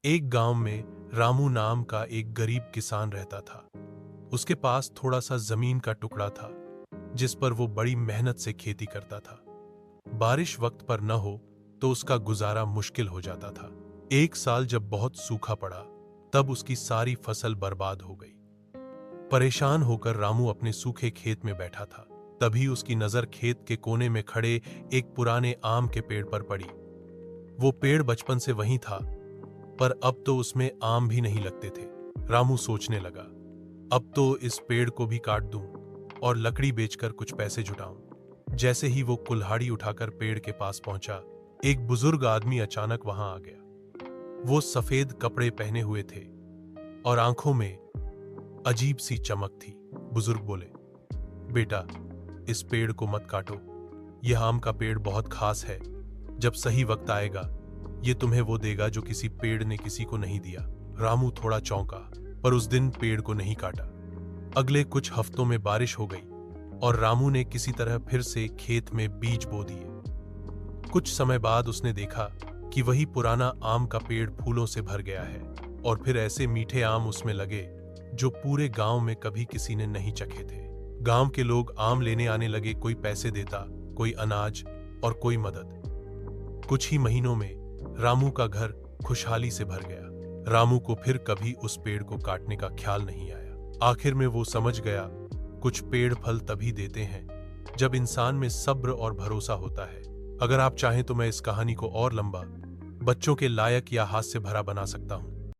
एक गांव में रामू नाम का एक गरीब किसान रहता था। उसके पास थोड़ा सा जमीन का टुकड़ा था जिस पर वो बड़ी मेहनत से खेती करता था। बारिश वक्त पर न हो तो उसका गुजारा मुश्किल हो जाता था। एक साल जब बहुत सूखा पड़ा तब उसकी सारी फसल बर्बाद हो गई। परेशान होकर रामू अपने सूखे खेत में बैठा था। तभी उसकी नजर खेत के कोने में खड़े एक पुराने आम के पेड़ पर पड़ी। वो पेड़ बचपन से वहीं था, पर अब तो उसमें आम भी नहीं लगते थे। रामू सोचने लगा, अब तो इस पेड़ को भी काट दूं और लकड़ी बेचकर कुछ पैसे जुटाऊं। जैसे ही वो कुल्हाड़ी उठाकर पेड़ के पास पहुंचा, एक बुजुर्ग आदमी अचानक वहां आ गया। वो सफेद कपड़े पहने हुए थे और आंखों में अजीब सी चमक थी। बुजुर्ग बोले, बेटा, इस पेड़ को मत काटो। यह आम का पेड़ बहुत खास है। जब सही वक्त आएगा, ये तुम्हें वो देगा जो किसी पेड़ ने किसी को नहीं दिया। रामू थोड़ा चौंका, पर उस दिन पेड़ को नहीं काटा। अगले कुछ हफ्तों में बारिश हो गई और रामू ने किसी तरह फिर से खेत में बीज बो दिए। कुछ समय बाद उसने देखा कि वही पुराना आम का पेड़ फूलों से भर गया है और फिर ऐसे मीठे आम उसमें लगे जो पूरे गांव में कभी किसी ने नहीं चखे थे। गांव के लोग आम लेने आने लगे। कोई पैसे देता, कोई अनाज और कोई मदद। कुछ ही महीनों में रामू का घर खुशहाली से भर गया। रामू को फिर कभी उस पेड़ को काटने का ख्याल नहीं आया। आखिर में वो समझ गया, कुछ पेड़ फल तभी देते हैं जब इंसान में सब्र और भरोसा होता है। अगर आप चाहें तो मैं इस कहानी को और लंबा, बच्चों के लायक या हास्य भरा बना सकता हूं।